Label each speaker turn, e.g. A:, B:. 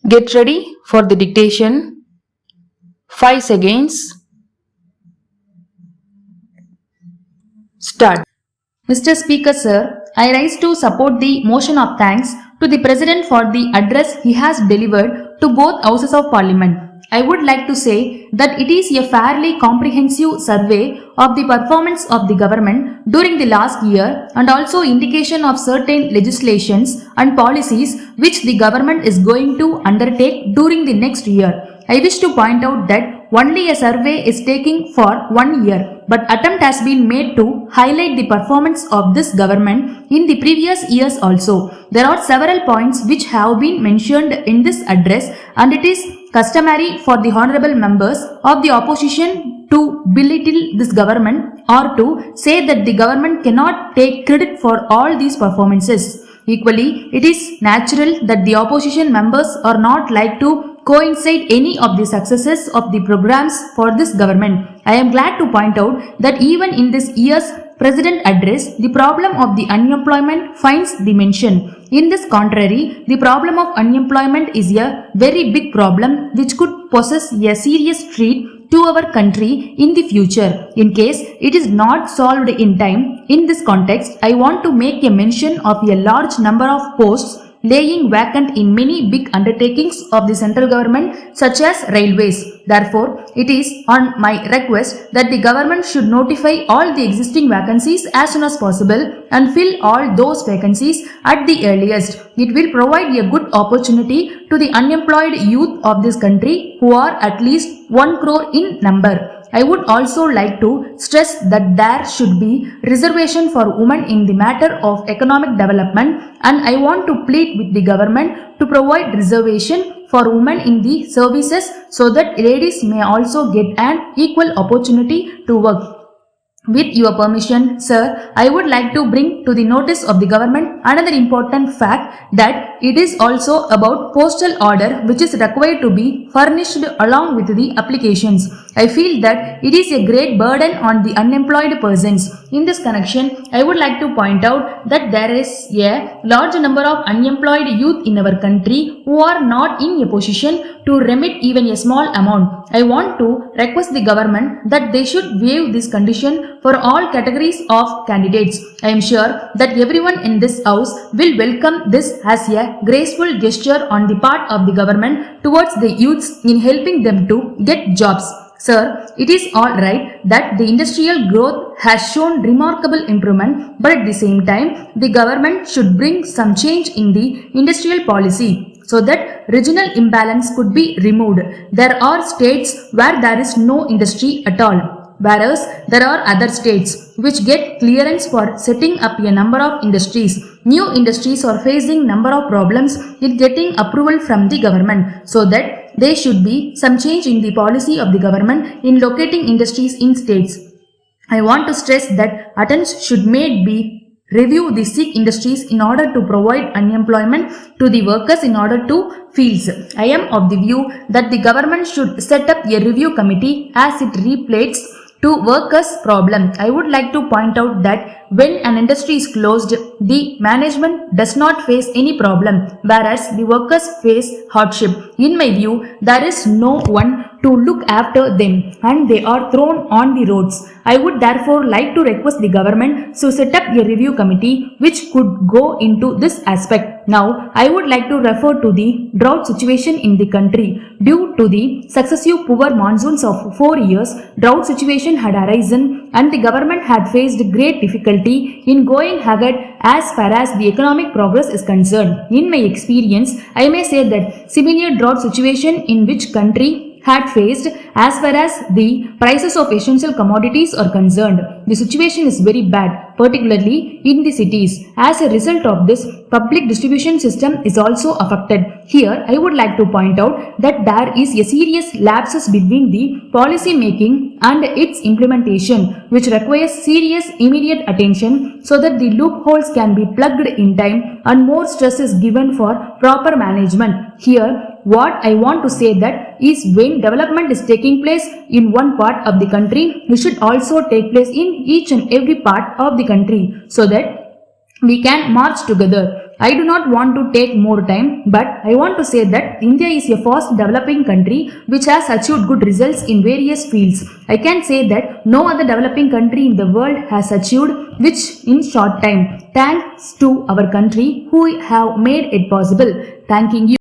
A: Get ready for the dictation. 5 seconds. Start.
B: Mr. Speaker, sir, I rise to support the motion of thanks to the President for the address he has delivered to both houses of Parliament. I would like to say that it is a fairly comprehensive survey of the performance of the government during the last year and also indication of certain legislations and policies which the government is going to undertake during the next year. I wish to point out that only a survey is taking for 1 year, but attempt has been made to highlight the performance of this government in the previous years also. There are several points which have been mentioned in this address, and it is customary for the honorable members of the opposition to belittle this government or to say that the government cannot take credit for all these performances. Equally, it is natural that the opposition members are not like to coincide any of the successes of the programs for this government. I am glad to point out that even in this year's President address, the problem of the unemployment finds the mention. In this contrary, the problem of unemployment is a very big problem which could possess a serious threat to our country in the future in case it is not solved in time. In this context, I want to make a mention of a large number of posts laying vacant in many big undertakings of the central government such as railways. Therefore, it is on my request that the government should notify all the existing vacancies as soon as possible and fill all those vacancies at the earliest. It will provide a good opportunity to the unemployed youth of this country who are at least 1 crore in number. I would also like to stress that there should be reservation for women in the matter of economic development, and I want to plead with the government to provide reservation for women in the services so that ladies may also get an equal opportunity to work. With your permission, sir, I would like to bring to the notice of the government another important fact that it is also about postal order which is required to be furnished along with the applications. I feel that it is a great burden on the unemployed persons. In this connection, I would like to point out that there is a large number of unemployed youth in our country who are not in a position to remit even a small amount. I want to request the government that they should waive this condition for all categories of candidates. I am sure that everyone in this house will welcome this as a graceful gesture on the part of the government towards the youths in helping them to get jobs. Sir, it is alright that the industrial growth has shown remarkable improvement, but at the same time, the government should bring some change in the industrial policy so that regional imbalance could be removed. There are states where there is no industry at all, whereas there are other states which get clearance for setting up a number of industries. New industries are facing number of problems in getting approval from the government, so that there should be some change in the policy of the government in locating industries in states. I want to stress that attempts should be review the sick industries in order to provide unemployment to the workers in order to fields. I am of the view that the government should set up a review committee as it relates to workers' problem. I would like to point out that when an industry is closed, the management does not face any problem, whereas the workers face hardship. In my view, there is no one to look after them and they are thrown on the roads. I would therefore like to request the government to set up a review committee which could go into this aspect. Now, I would like to refer to the drought situation in the country. Due to the successive poor monsoons of 4 years, drought situation had arisen and the government had faced great difficulty in going ahead as far as the economic progress is concerned. In my experience, I may say that similar drought situation in which country had faced as far as the prices of essential commodities are concerned. The situation is very bad, particularly in the cities. As a result of this, public distribution system is also affected. Here, I would like to point out that there is a serious lapses between the policy making and its implementation, which requires serious immediate attention so that the loopholes can be plugged in time and more stress is given for proper management. Here, what I want to say that is when development is taking place in one part of the country, it should also take place in each and every part of the country so that we can march together. I do not want to take more time, but I want to say that India is a fast developing country which has achieved good results in various fields. I can say that no other developing country in the world has achieved which in short time, thanks to our country who have made it possible. Thanking you.